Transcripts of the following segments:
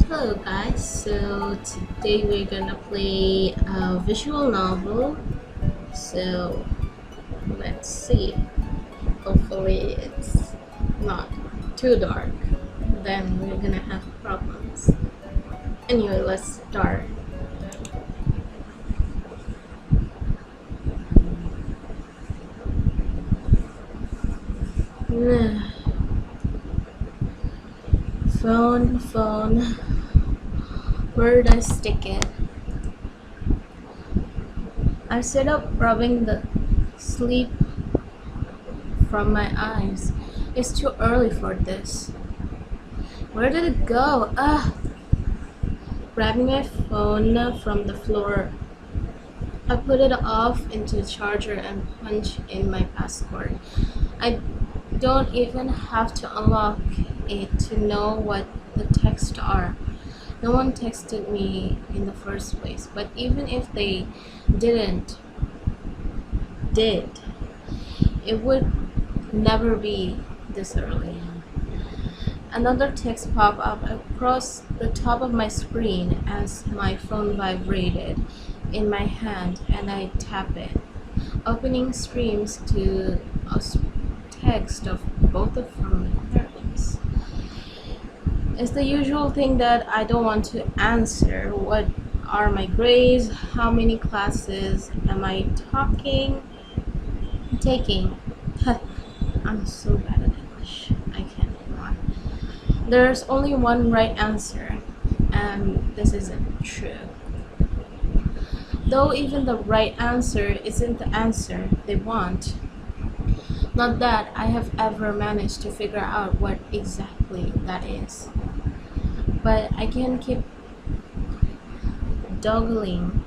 Hello guys, so today we're gonna play a visual novel. So let's see. Hopefully it's not too dark. Then we're gonna have problems. Anyway, let's start. Phone. Where did I stick it? I sit up rubbing the sleep from my eyes. It's too early for this. Where did it go? Grabbing my phone from the floor, I put it off into the charger and punch in my password. I don't even have to unlock it to know what the texts are. No one texted me in the first place, but even if they did, it would never be this early. Another text popped up across the top of my screen as my phone vibrated in my hand and I tap it. Opening streams to a text of both of from my parents. It's the usual thing that I don't want to answer. What are my grades? How many classes am I taking? I'm so bad at English. I can't ignore. There's only one right answer, and this isn't true. Though even the right answer isn't the answer they want. Not that I have ever managed to figure out what exactly that is. But I can keep dodging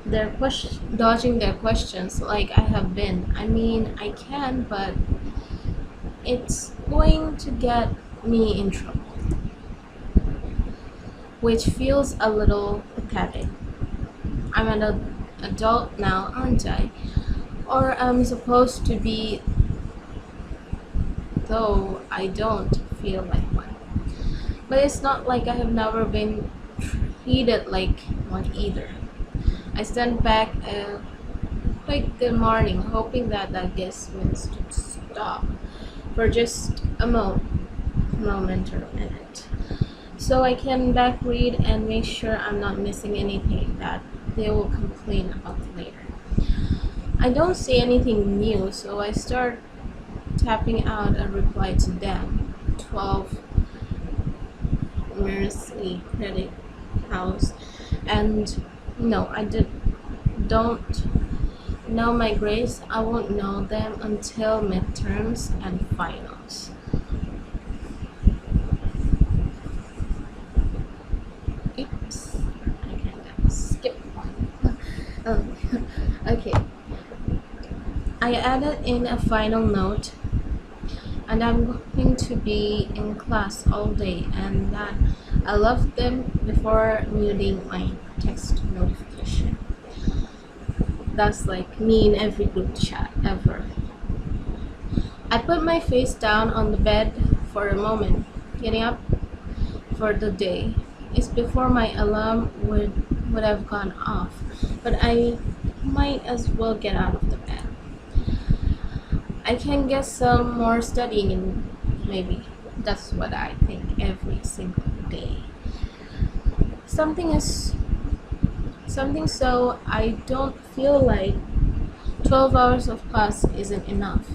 their questions like I have been. I mean, I can, but it's going to get me in trouble. Which feels a little pathetic. I'm an adult now, aren't I? Or I'm supposed to be, though I don't feel like one. But it's not like I have never been treated like one either. I stand back a quick good morning, hoping that gets me to stop for just a moment or a minute. So I can back read and make sure I'm not missing anything that they will complain about later. I don't see anything new, so I start tapping out a reply to them. 12 Mercy Credit House. And no, don't know my grades. I won't know them until midterms and finals. Oops, I kind of skipped one. Okay. I added in a final note, and I'm going to be in class all day, and that I love them before muting my text notification. That's like me in every group chat ever. I put my face down on the bed for a moment, getting up for the day. It's before my alarm would have gone off, but I might as well get out of the bed. I can get some more studying in, maybe. That's what I think every single day. Something so I don't feel like 12 hours of class isn't enough.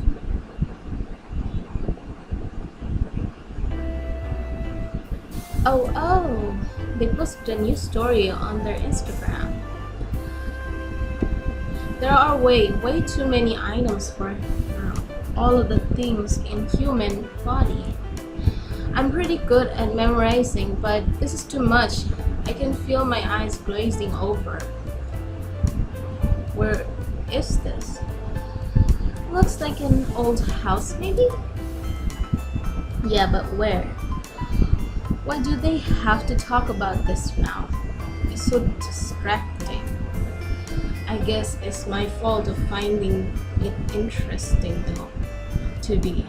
Oh, they posted a new story on their Instagram. There are way too many items for all of the things in human body. I'm pretty good at memorizing, but this is too much. I can feel my eyes glazing over. Where is this? Looks like an old house, maybe? Yeah, but where? Why do they have to talk about this now? It's so distracting. I guess it's my fault of finding it interesting though, to be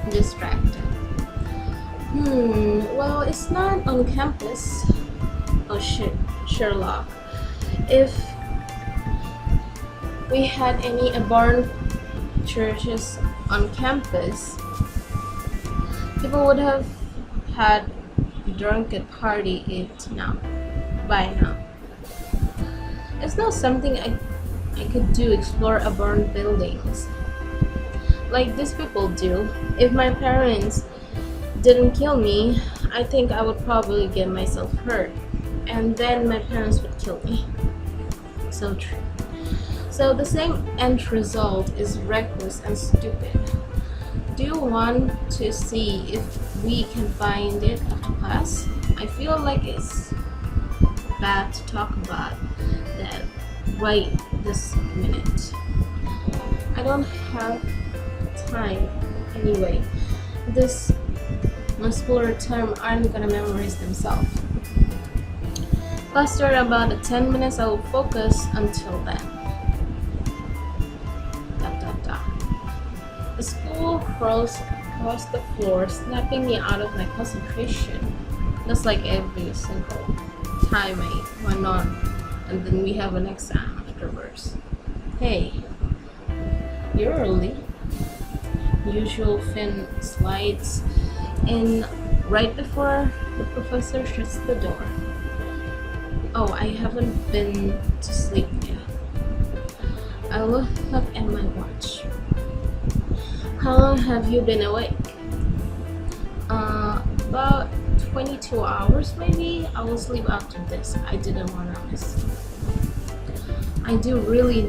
distracted. Well, it's not on campus. Oh shit, Sherlock. If we had any abandoned churches on campus, people would have had drunken party it now by now. It's not something I could do, explore abandoned buildings like these people do. If my parents didn't kill me, I think I would probably get myself hurt, and then my parents would kill me. So true. So the same end result is reckless and stupid. Do you want to see if we can find it after class? I feel like it's bad to talk about that right this minute. I don't have time anyway. This muscular term aren't gonna memorize themselves. After about 10 minutes, I will focus until then. Dot, dot, dot. The school crawls across the floor, snapping me out of my concentration. Just like every single time I went on, and then we have an exam afterwards. Hey, you're early. Usual Finn slides in right before the professor shuts the door. Oh, I haven't been to sleep yet. I look up at my watch. How long have you been awake? About 22 hours maybe. I will sleep after this. I didn't want to miss. I don't really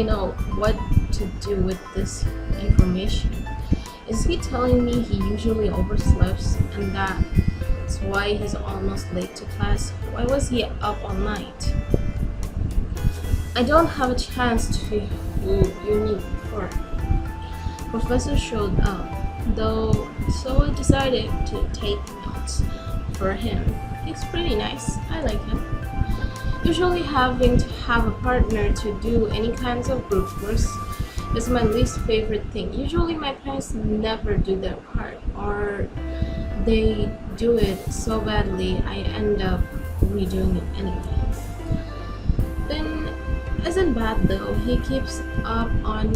know what to do with this information. Is he telling me he usually oversleeps and that's why he's almost late to class? Why was he up all night? I don't have a chance to unique for. Professor showed up, though, so I decided to take notes for him. He's pretty nice. I like him. Usually having to have a partner to do any kinds of group work is my least favorite thing. Usually my parents never do their part, or they do it so badly I end up redoing it anyway. Finn isn't bad though. He keeps up on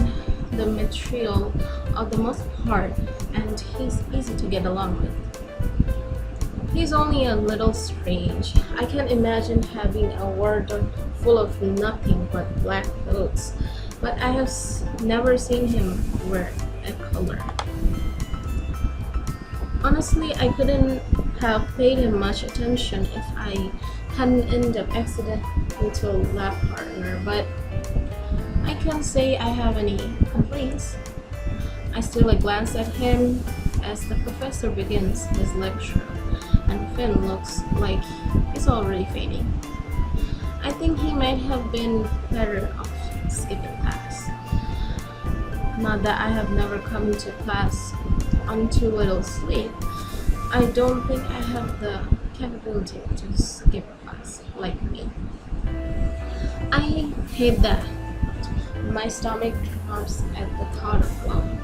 the material of the most part, and he's easy to get along with. He's only a little strange. I can't imagine having a wardrobe full of nothing but black clothes, but I have never seen him wear a color. Honestly, I couldn't have paid him much attention if I hadn't ended up accidentally into a lab partner, but I can't say I have any complaints. I steal a glance at him as the professor begins his lecture, and Finn looks like he's already fainting. I think he might have been better off skipping class. Not that I have never come to class on too little sleep. I don't think I have the capability to skip class like me. I hate that. My stomach drops at the thought of going.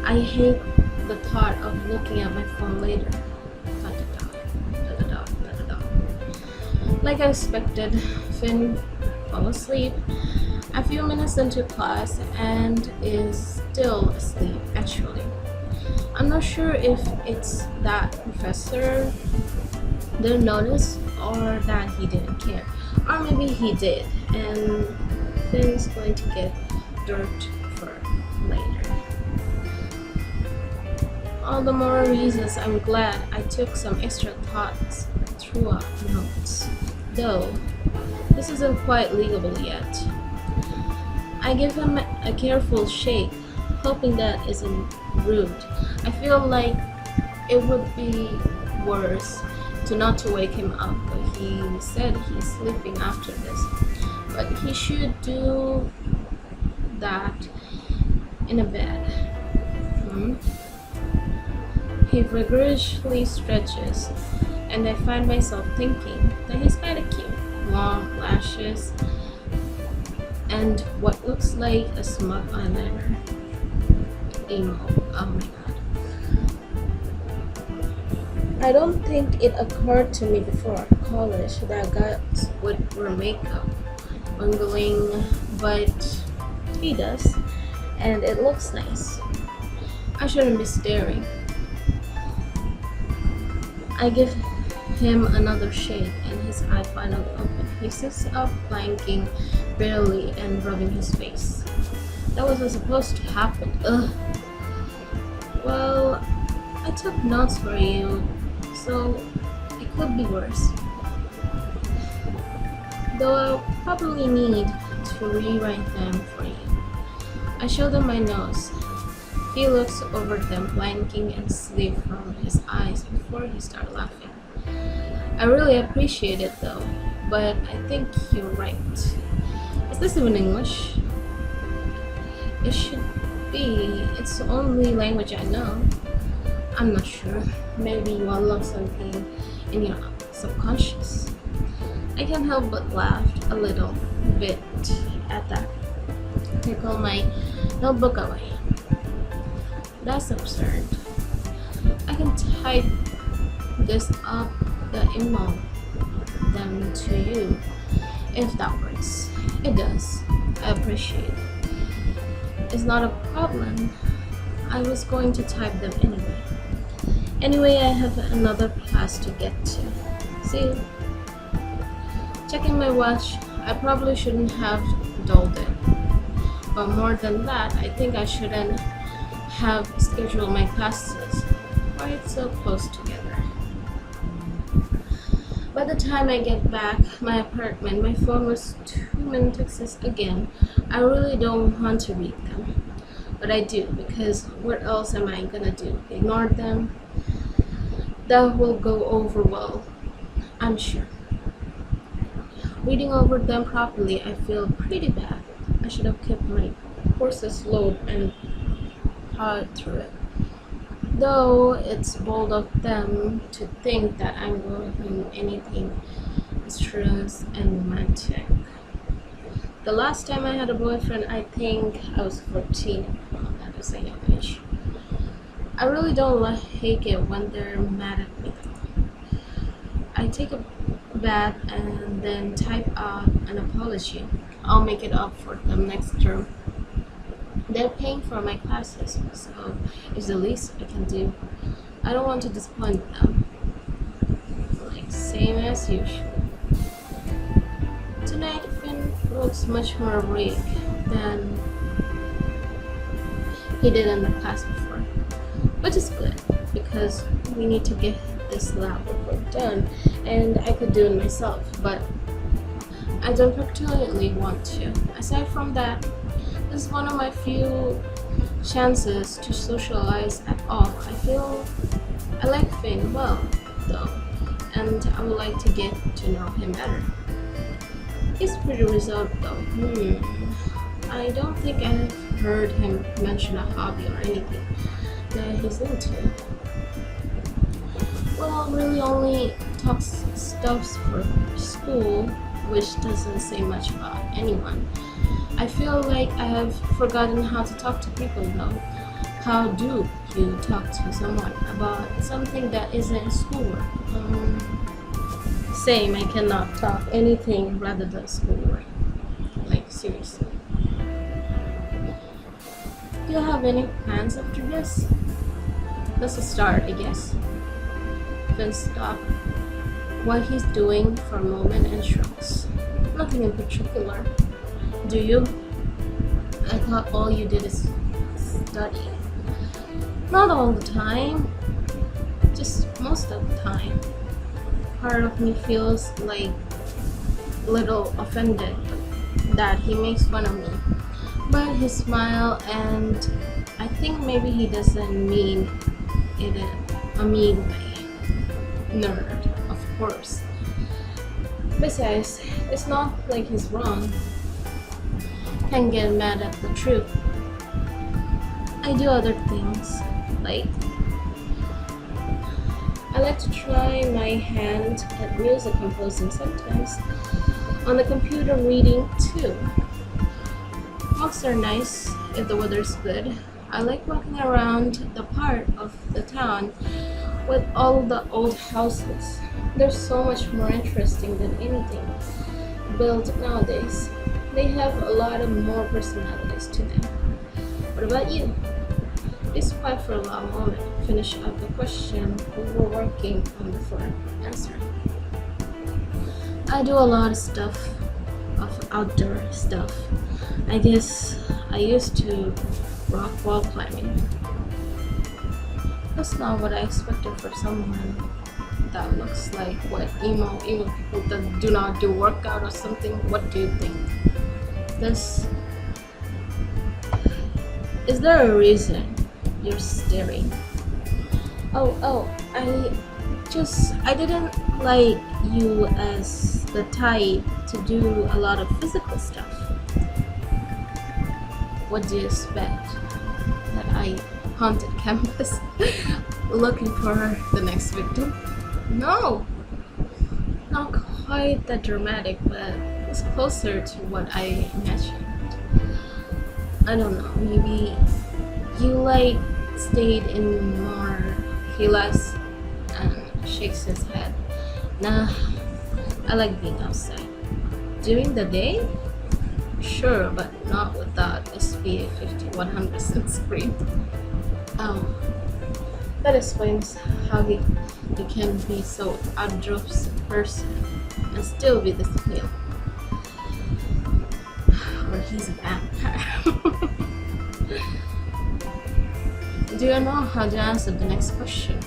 I hate the thought of looking at my phone later. Like I expected, Finn fell asleep a few minutes into class and is still asleep actually. I'm not sure if it's that professor didn't notice or that he didn't care. Or maybe he did and Finn's going to get dirt for later. All the more reasons I'm glad I took some extra thoughts throughout notes. Though, this isn't quite legal yet. I give him a careful shake, hoping that isn't rude. I feel like it would be worse not to wake him up, but he said he's sleeping after this. But he should do that in a bed. He vigorously stretches, and I find myself thinking that he's kind of cute. Long lashes and what looks like a smug eyeliner. Emo. Oh my god. I don't think it occurred to me before college that guys would wear makeup ongoing, but he does, and it looks nice. I shouldn't be staring. I give him another shake, and his eye finally open. He sits up, blinking bitterly and rubbing his face. That wasn't supposed to happen. Ugh. Well, I took notes for you, so it could be worse. Though I'll probably need to rewrite them for you. I show them my notes. He looks over them, blinking and sleep from his eyes before he starts laughing. I really appreciate it though, but I think you're right. Is this even English? It should be. It's the only language I know. I'm not sure. Maybe you unlock something in your subconscious. I can't help but laugh a little bit at that. I pull my notebook away. That's absurd. I can type this up the email them to you if that works. It does. I appreciate it. It's not a problem. I was going to type them anyway. Anyway, I have another class to get to. See you. Checking my watch, I probably shouldn't have dulled it. But more than that, I think I shouldn't have scheduled my classes quite so close together. By the time I get back my apartment, my phone was 2 minutes again. I really don't want to read them, but I do because what else am I gonna do? Ignore them? That will go over well, I'm sure. Reading over them properly, I feel pretty bad. I should have kept my courses low and plowed through it. Though it's bold of them to think that I'm going anything mysterious and romantic. The last time I had a boyfriend, I think I was 14. Well, that was a young age. I really don't like it when they're mad at me. I take a bath and then type out an apology. I'll make it up for them next term. They're paying for my classes, so it's the least I can do. I don't want to disappoint them. Like, same as usual. Tonight, Finn looks much more awake than he did in the class before. Which is good, because we need to get this lab report done, and I could do it myself, but I don't particularly want to. Aside from that, this is one of my few chances to socialize at all. I feel I like Finn well, though, and I would like to get to know him better. He's pretty reserved though. I don't think I've heard him mention a hobby or anything that he's into. Well, really only talks stuffs for school, which doesn't say much about anyone. I feel like I have forgotten how to talk to people though. How do you talk to someone about something that isn't schoolwork? Same, I cannot talk anything rather than schoolwork. Like, seriously. Do you have any plans after this? That's a start, I guess. Finn stopped what he's doing for a moment and shrugs. Nothing in particular. Do you? I thought all you did is study. Not all the time. Just most of the time. Part of me feels like a little offended that he makes fun of me. But he smiled, and I think maybe he doesn't mean it in a mean way. Nerd, of course. Besides, it's not like he's wrong. Can't get mad at the truth. I do other things, like I like to try my hand at music composing sometimes. On the computer, reading too. Walks are nice if the weather's good. I like walking around the part of the town with all the old houses. They're so much more interesting than anything built nowadays. They have a lot of more personalities to them. What about you? Please quiet for a long moment. Finish up the question we were working on before answering. I do a lot of stuff, of outdoor stuff. I guess I used to rock wall climbing. That's not what I expected for someone that looks like what emo people that do not do workout or something. What do you think? This is there a reason you're staring? Oh, I didn't like you as the type to do a lot of physical stuff. What do you expect? That I haunted campus looking for the next victim? No, not quite that dramatic, but it's closer to what I imagined. I don't know, maybe you like stayed in more. He laughs and shakes his head. Nah, I like being outside. During the day? Sure, but not without SPA 5100 sunscreen. That explains how he can be so outdoors person and still be this pale. Or he's a vampire. Do you know how to answer the next question?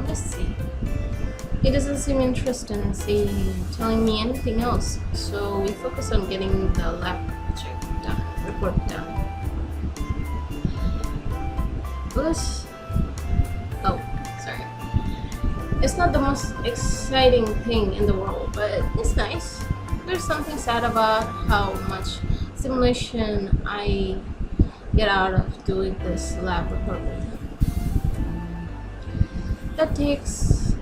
Let's see. He doesn't seem interested in telling me anything else, so we focus on getting the lab report done. Sorry. It's not the most exciting thing in the world, but it's nice. There's something sad about how much simulation I get out of doing this lab report with him. That takes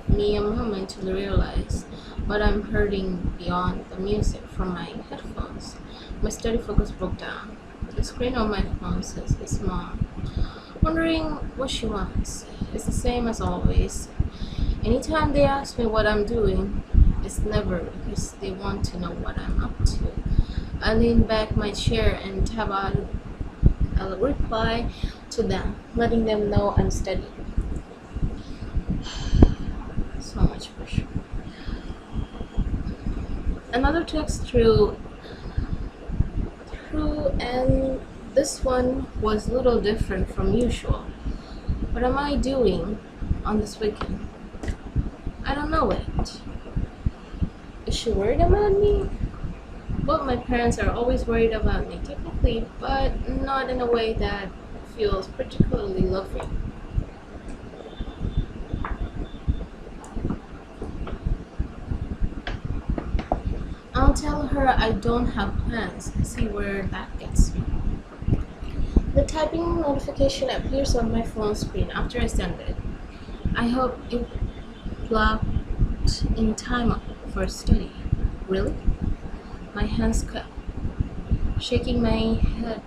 me a moment to realize what I'm hurting beyond the music from my headphones. My study focus broke down. The screen on my phone says his mom, wondering what she wants. It's the same as always. Anytime they ask me what I'm doing, it's never because they want to know what I'm up to. I lean back my chair and tap out a reply to them, letting them know I'm studying. So much pressure. Another text through, and this one was a little different from usual. What am I doing on this weekend? I don't know it. Is she worried about me? Well, my parents are always worried about me, technically, but not in a way that feels particularly loving. I'll tell her I don't have plans and see where that gets me. The typing notification appears on my phone screen after I send it. I hope it blocked in time for study. Really? My hands cut. Shaking my head,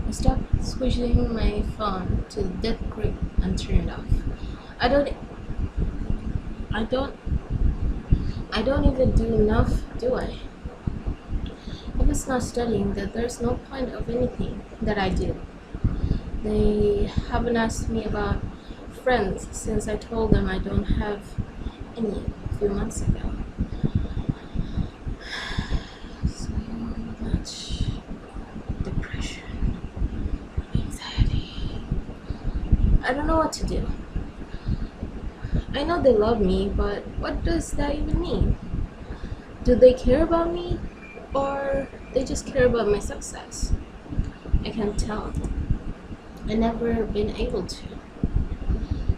I stopped squishing my phone to dead grip and turned it off. I don't even do enough, do I? If it's not studying, then there's no point of anything that I do. They haven't asked me about friends since I told them I don't have any a few months ago. So much depression, anxiety. I don't know what to do. I know they love me, but what does that even mean? Do they care about me? Or they just care about my success? I can't tell. I've never been able to.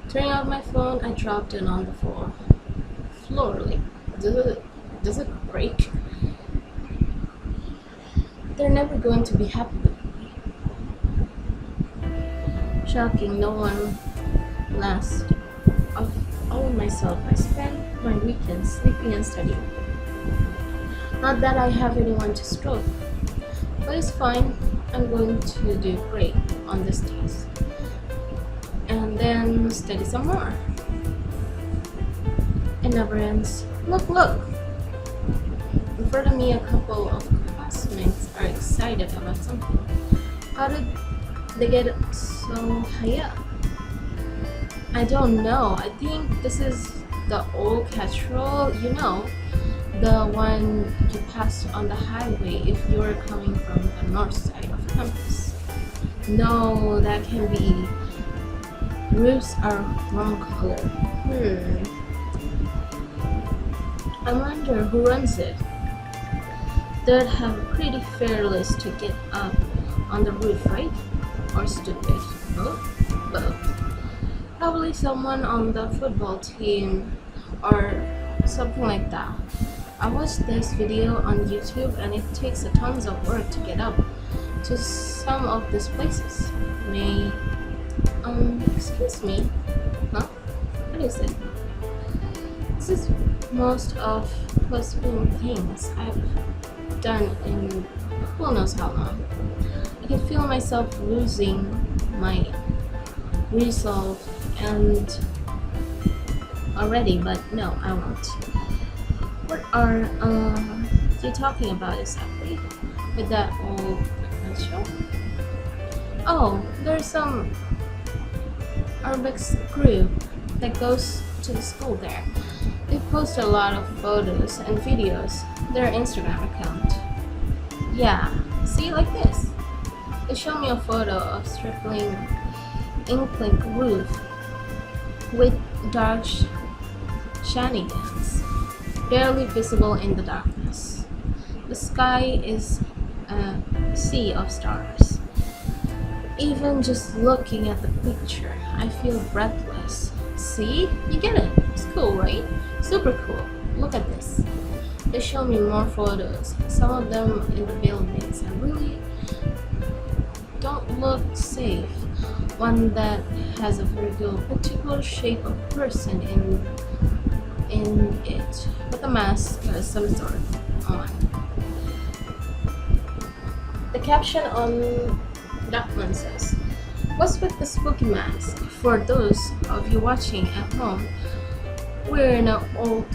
Turning off my phone, I dropped it on the floor. Does it break? They're never going to be happy with me. Shocking, no one lasts. Of all of myself, I spend my weekends sleeping and studying. Not that I have anyone to stroke, but it's fine. I'm going to do great on this task and then study some more. It never ends. Look! In front of me, a couple of classmates are excited about something. How did they get so high up? I don't know. I think this is the old cathedral, you know, the one you pass on the highway if you're coming from the north side of campus. No, that can be. Roofs are wrong color. I wonder who runs it. They'd have a pretty fair list to get up on the roof, right? Or stupid. Both. Probably someone on the football team or something like that. I watched this video on YouTube and it takes a tons of work to get up to some of these places. Excuse me. Huh? What is it? This is most of possible things I've done in who knows how long. I can feel myself losing my resolve and already, but no, I won't. What are you talking about exactly with that old show? Oh, there's some Urbex group that goes to the school there. They post a lot of photos and videos, their Instagram account. Yeah, see, like this. They show me a photo of stripling ink-link roof with dark shenanigans, barely visible in the darkness. The sky is a sea of stars. Even just looking at the picture, I feel breathless. See? You get it. It's cool, right? Super cool. Look at this. They show me more photos, some of them in the buildings, and really don't look safe. One that has a very good particular shape of person in it, with a mask of some sort on. The caption on that one says, "What's with the spooky mask? For those of you watching at home, we're in an old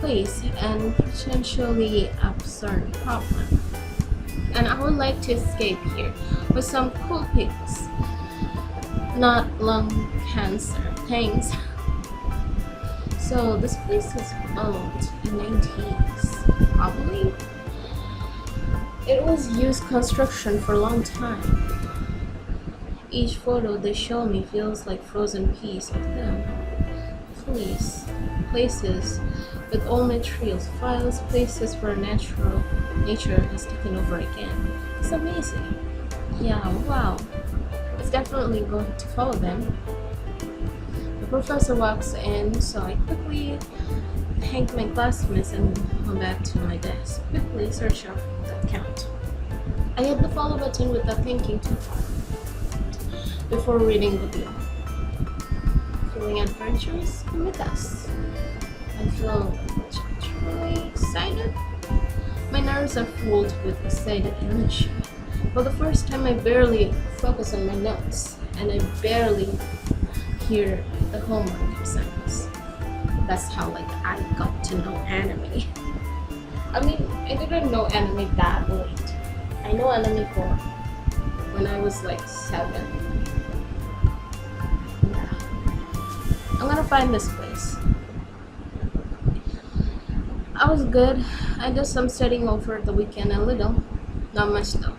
place and potentially absurd problem. And I would like to escape here with some cool pics. Not lung cancer, thanks." So this place is old in 19s, probably. It was used construction for a long time. Each photo they show me feels like frozen piece of them. Places with old materials, files, places where nature has taken over again. It's amazing. Yeah, wow. It's definitely going to follow them. The professor walks in, so I quickly thank my classmates and go back to my desk. Quickly search up the account. I hit the follow button without thinking too hard before reading the deal. Feeling adventurous? Come with us. I feel truly excited. My nerves are fueled with excited energy. For the first time, I barely focus on my notes, and I barely hear the homework sounds. That's how I got to know anime. I mean, I didn't know anime that late. I know anime for when I was 7. Yeah. I'm gonna find this place. I was good. I did some studying over the weekend a little. Not much though.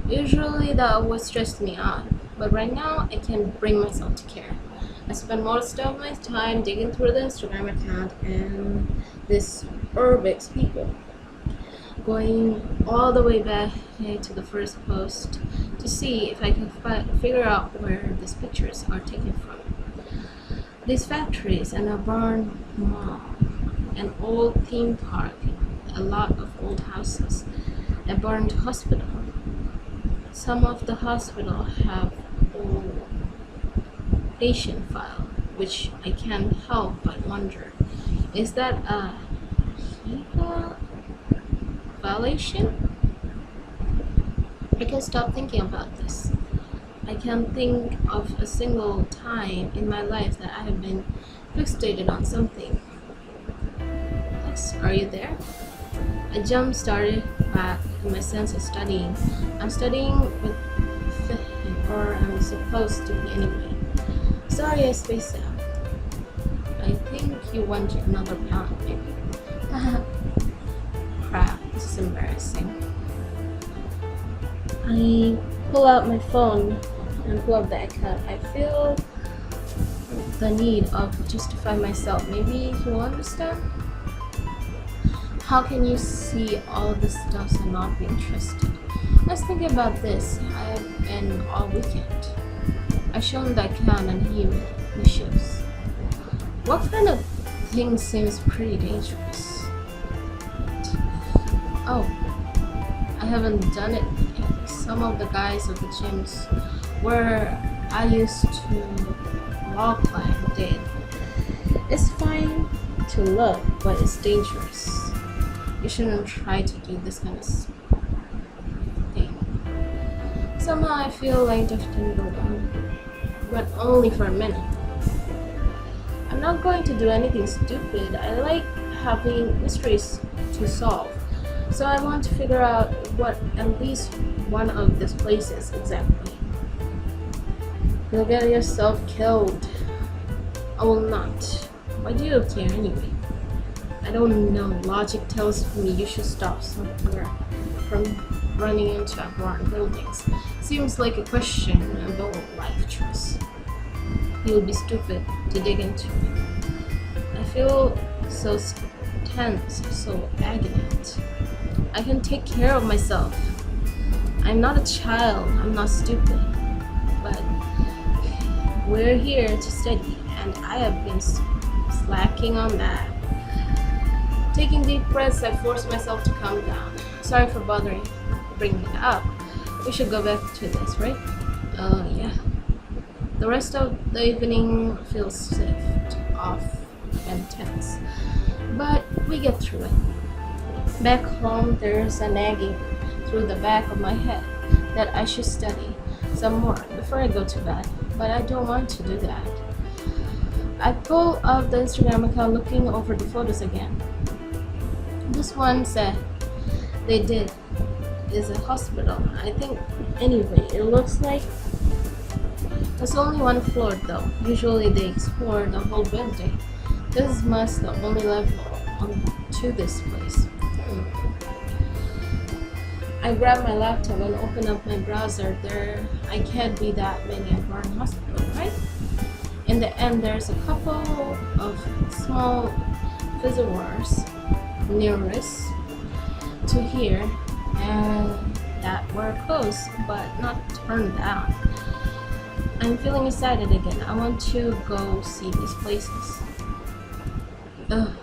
Usually that would stress me out, but right now I can bring myself to care. I spend most of my time digging through the Instagram account and this Urbex people, going all the way back to the first post to see if I can figure out where these pictures are taken from. These factories and a barn mall, an old theme park, a lot of old houses, a burned hospital. Some of the hospital have old patient file, which I can't help but wonder, is that a HIPAA violation? I can stop thinking about this. I can't think of a single time in my life that I have been fixated on something. Yes, are you there? I jump started back in my sense of studying. I'm studying with or I'm supposed to be anyway. Sorry I spaced out. I think you want another pound, maybe. Crap, this is embarrassing. I pull out my phone and pull up the account. I feel the need of justify myself. Maybe you'll understand. How can you see all the stuff and not be interested? Let's think about this. I have been all weekend. I show him the account and he wishes. What kind of thing seems pretty dangerous? Oh, I haven't done it yet. Some of the guys at the gyms where I used to wall climb did. It's fine to look, but it's dangerous. You shouldn't try to do this kind of thing. Somehow I feel like drifting go on, but only for a minute. I'm not going to do anything stupid. I like having mysteries to solve. So I want to figure out what at least one of these places exactly. You'll get yourself killed. I will not. Why do you care anyway? I don't know. Logic tells me you should stop somewhere from running into abandoned buildings. Seems like a question about life choice. You would be stupid to dig into it. I feel so tense, so agitated. I can take care of myself. I'm not a child. I'm not stupid. But we're here to study, and I have been slacking on that. Taking deep breaths, I force myself to calm down. Sorry for bringing it up. We should go back to this, right? Yeah. The rest of the evening feels stiff, off, and tense. But we get through it. Back home, there's a nagging through the back of my head that I should study some more before I go to bed. But I don't want to do that. I pull up the Instagram account looking over the photos again. This one said they did is a hospital. I think anyway, it looks like there's only one floor though. Usually they explore the whole building. This must the only level to this place. I grab my laptop and open up my browser. There I can't be that many abandoned hospital, right? In the end, there's a couple of small visitors nearest to here and that were close but not turned down. I'm feeling excited again. I want to go see these places. Ugh.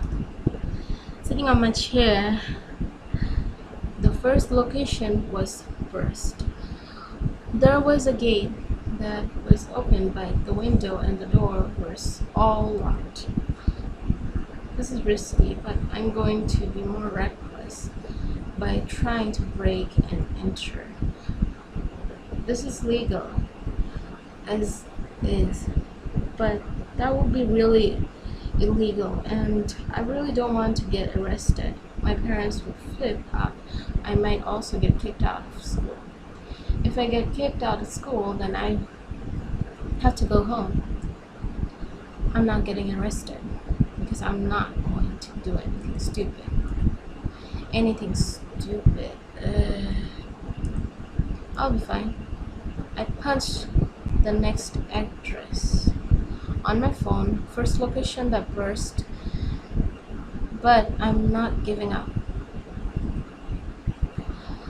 Sitting on my chair, the first location was first. There was a gate that was open, but the window and the door were all locked. This is risky, but I'm going to be more reckless by trying to break and enter. This is legal, as is, but that would be really illegal, and I really don't want to get arrested. My parents would flip out. I might also get kicked out of school. If I get kicked out of school, then I have to go home. I'm not getting arrested because I'm not going to do anything stupid. Anything stupid. I'll be fine. I punched the next address on my phone, first location that burst, but I'm not giving up.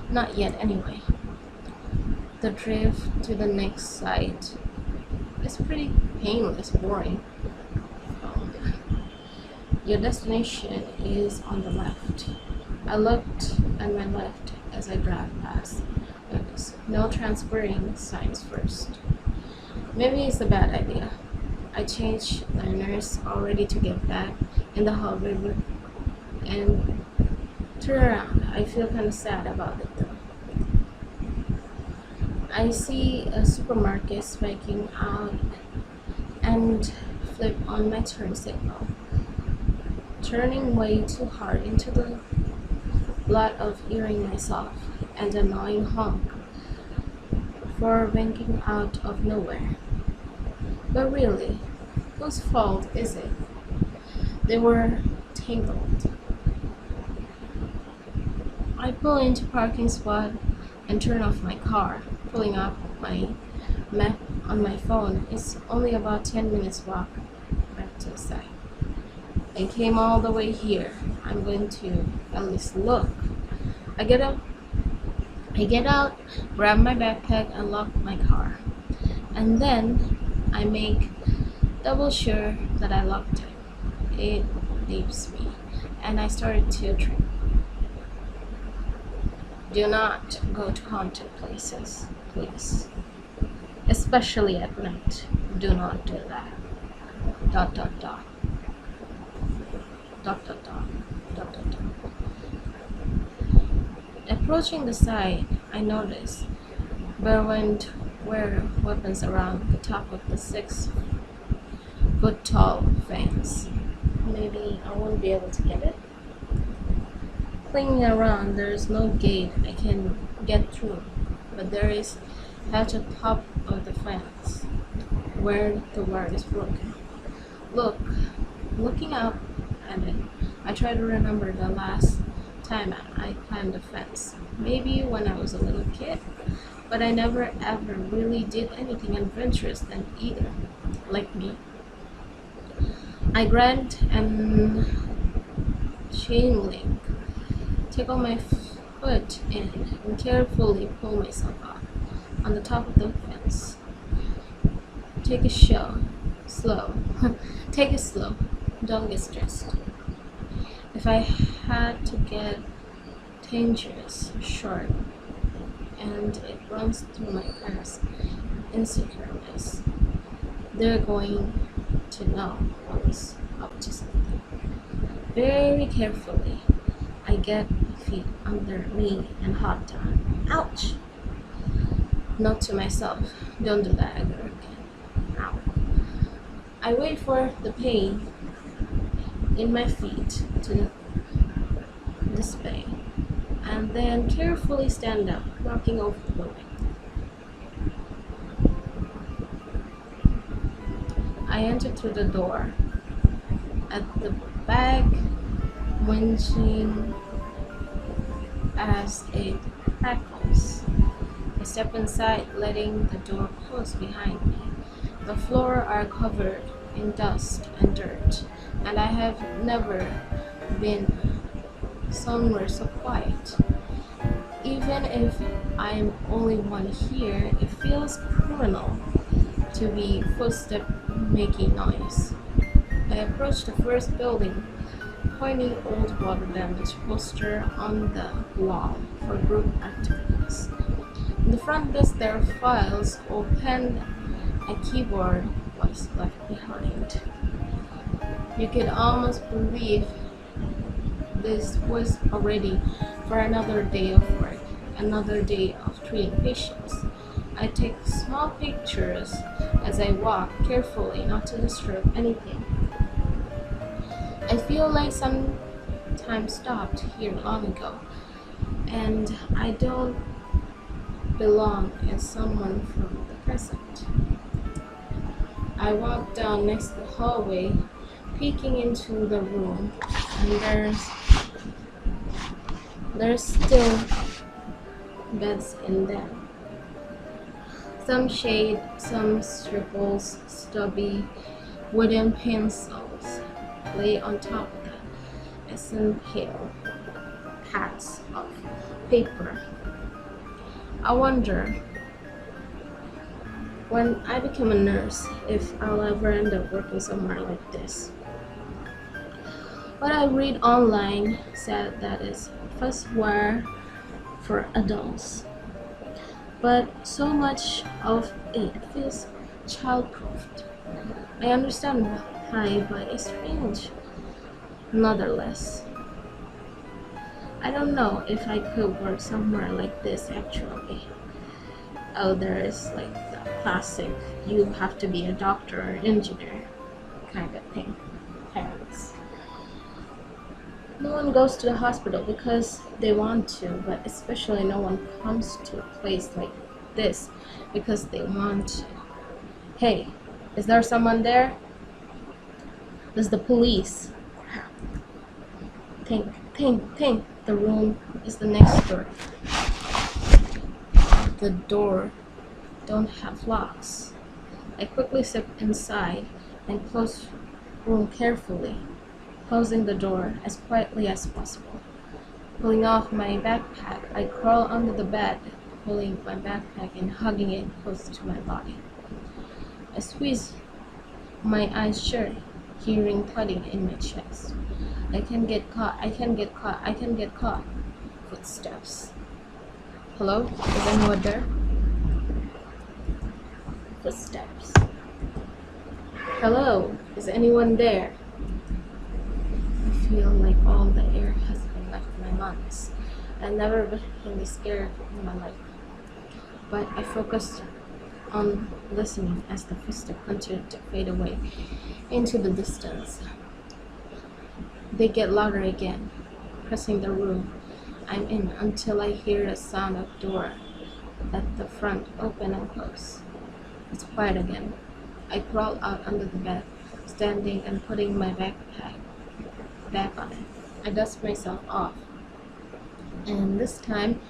Not yet, anyway. The drive to the next site is pretty painless, boring. Your destination is on the left. I looked at my left as I drive past. No transferring signs first. Maybe it's a bad idea. I changed the nurse already to get back in the hallway and turn around. I feel kind of sad about it though. I see a supermarket spiking out and flip on my turn signal, turning way too hard into the lot of hearing myself and annoying honk for banking out of nowhere. But really, whose fault is it? They were tangled. I pull into parking spot and turn off my car, pulling up my map on my phone. It's only about 10 minutes walk back to the site. I came all the way here. I'm going to at least look. I get up, grab my backpack and lock my car. And then I make double sure that I locked it. It leaves me and I started to trip. Do not go to haunted places, please. Especially at night. Do not do that. Dot dot dot. Dot dot dot. Dot dot dot. Approaching the site, I noticed there were weapons around the top of the 6-foot tall fence. Maybe I won't be able to get it. Clinging around, there is no gate I can get through, but there is at the top of the fence where the wire is broken. Looking up at it, I try to remember the last time I climbed the fence. Maybe when I was a little kid, but I never ever really did anything adventurous then either, like me. I grabbed and chain link, tickle my foot in, and carefully pull myself up on the top of the fence. Take it slow. Take it slow. Don't get stressed. If I had to get dangerous, short, and it runs through my parents' insecureness, they're going to know I was up to something. Very carefully, I get my feet under me and hot down. Ouch! Note to myself, don't do that ever again. Ow. I wait for the pain in my feet to dissipate, and then carefully stand up, walking over the building. I enter through the door. At the back, winching as it crackles. I step inside, letting the door close behind me. The floor are covered in dust and dirt, and I have never been somewhere so quiet. Even if I'm only one here, it feels criminal to be footstep making noise. I approach the first building, pointing old water damage poster on the wall for group activities. In the front desk there are files, old pen, a keyboard was left behind. You could almost believe this was already for another day of work, another day of treating patients. I take small pictures as I walk carefully not to disturb anything. I feel like some time stopped here long ago, and I don't belong as someone from the present. I walk down next the hallway, peeking into the room, and there's still beds in them. Some shade, some scribbles, stubby wooden pencils lay on top of them, and some pale pads of paper. I wonder, when I become a nurse, if I'll ever end up working somewhere like this. What I read online said that it's firstware for adults, but so much of it feels child-proofed. I understand why, but it's strange nonetheless. I don't know if I could work somewhere like this actually. Oh, there is like the classic, you have to be a doctor or an engineer kind of thing. Parents. No one goes to the hospital because they want to, but especially no one comes to a place like this because they want to. Hey, is there someone there? There's the police. Think. The room is the next door. The door don't have locks. I quickly step inside and close room carefully, closing the door as quietly as possible. Pulling off my backpack, I crawl under the bed, pulling my backpack and hugging it close to my body. I squeeze my eyes shut, hearing thudding in my chest. I can get caught. Footsteps. Hello? Is anyone there? Footsteps. Hello? Is anyone there? I feel like all the air has been left my lungs. I've never been really scared in my life. But I focused on listening as the footsteps continued to fade away into the distance. They get louder again, pressing the room I'm in until I hear the sound of door at the front open and close. It's quiet again. I crawl out under the bed, standing and putting my backpack back on it. I dust myself off, and this time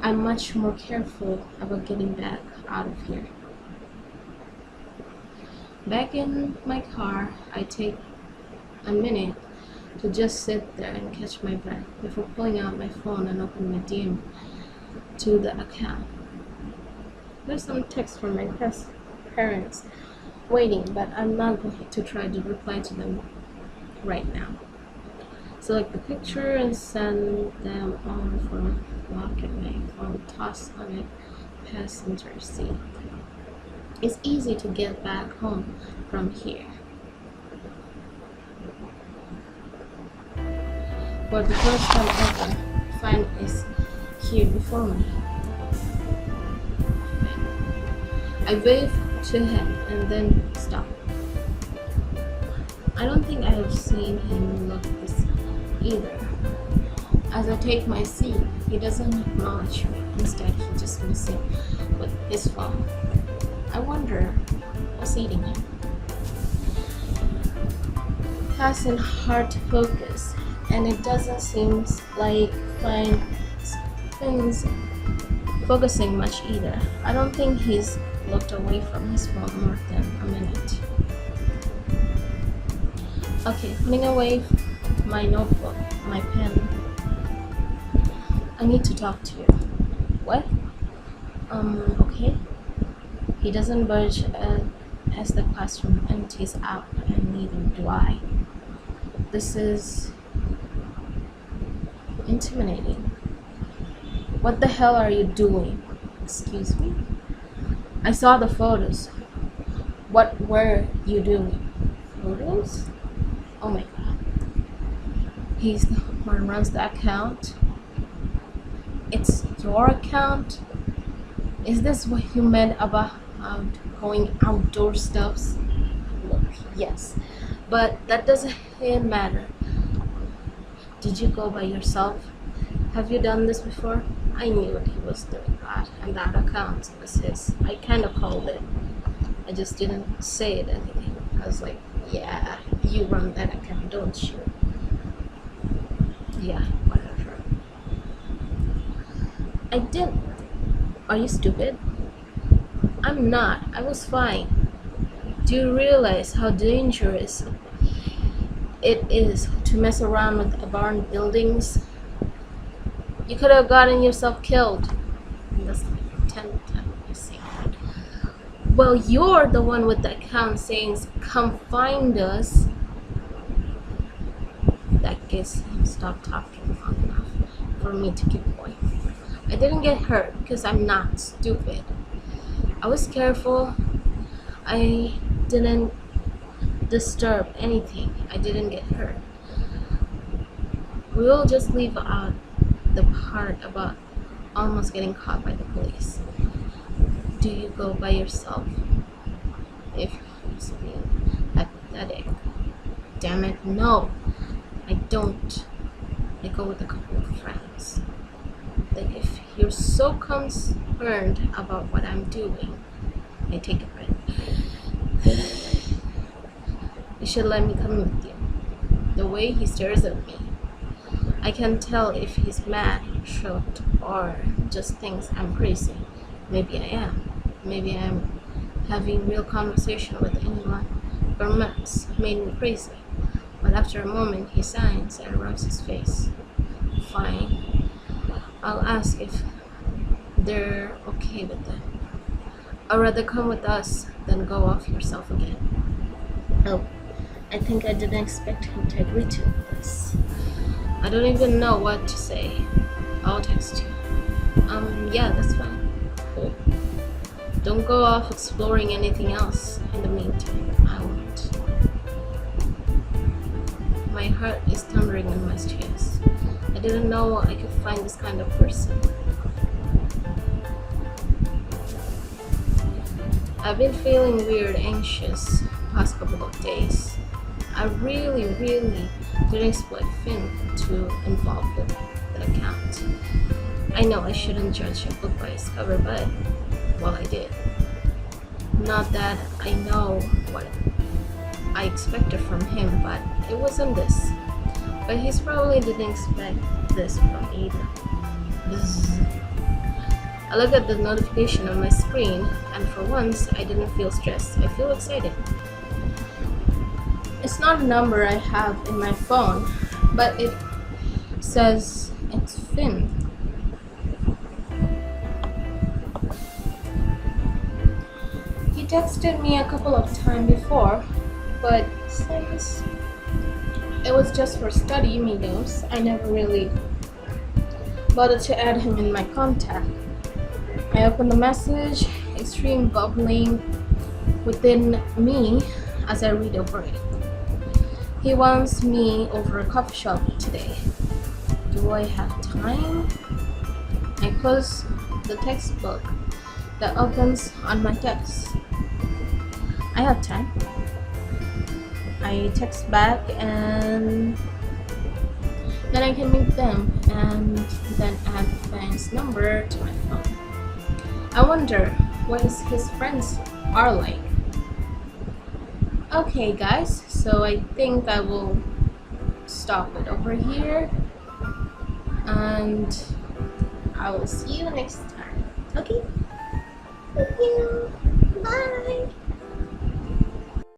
I'm much more careful about getting back out of here. Back in my car, I take a minute to just sit there and catch my breath before pulling out my phone and opening my DM to the account. There's some text from my parents waiting, but I'm not going to try to reply to them right now. Select the picture and send them on for a walk at my phone tossed on a passenger seat. It's easy to get back home from here. For the first time ever, Fan is here before me. I wave to him and then stop. I don't think I have seen him look this either. As I take my seat, he doesn't acknowledge me. Instead, he just messing with his phone. I wonder what's eating him. Passing hard to focus, and it doesn't seem like Finn's focusing much either. I don't think he's looked away from his phone more than a minute. Okay, putting away my notebook, my pen. I need to talk to you. What? Okay. He doesn't budge as the classroom empties out, and neither do I. This is intimidating. What the hell are you doing? Excuse me? I saw the photos. What were you doing? Photos? Oh my god. He's the one who runs the account. It's your account? Is this what you meant about going outdoor stuffs? Look, yes. But that doesn't matter. Did you go by yourself? Have you done this before? I knew what he was doing that, and that account was his. I kind of called it. I just didn't say it anything. I was like, yeah, you run that account, don't you? Yeah, whatever. I didn't. Are you stupid? I'm not. I was fine. Do you realize how dangerous it is to mess around with abandoned buildings? You could have gotten yourself killed. And that's like 10 times you say that. Well, you're the one with the account saying, come find us. That gets him stop talking long enough for me to keep going. I didn't get hurt because I'm not stupid. I was careful. I didn't disturb anything. I didn't get hurt. We'll just leave out the part about almost getting caught by the police. Do you go by yourself? If he's being pathetic. Damn it, no, I don't. I go with a couple of friends. Like, if you're so concerned about what I'm doing, I take a breath. You should let me come with you. The way he stares at me, I can tell if he's mad, shocked, or just thinks I'm crazy. Maybe I am. Maybe I'm having real conversation with anyone for months made me crazy. But after a moment, he signs and rubs his face. Fine. I'll ask if they're okay with that. I'd rather come with us than go off yourself again. Oh, I think I didn't expect him to agree to this. I don't even know what to say. I'll text you. Yeah, that's fine. Cool. Don't go off exploring anything else in the meantime. I won't. My heart is thundering in my chest. I didn't know I could find this kind of person. I've been feeling weird, anxious past couple of days. I really didn't expect Finn to involve with the account. I know I shouldn't judge a book by its cover, but, well, I did. Not that I know what I expected from him, but it wasn't this. But he's probably didn't expect this from either. Bzz. I look at the notification on my screen, and for once, I didn't feel stressed. I feel excited. It's not a number I have in my phone, but it says it's Finn. He texted me a couple of times before, but since it was just for study meetings, I never really bothered to add him in my contact. I opened the message, extreme bubbling within me as I read over it. He wants me over a coffee shop today. Do I have time? I close the textbook that opens on my desk. I have time. I text back and then I can meet them and then add Finn's number to my phone. I wonder what his friends are like. Okay guys, so I think I will stop it over here and I will see you next time. Okay? Thank you. Bye.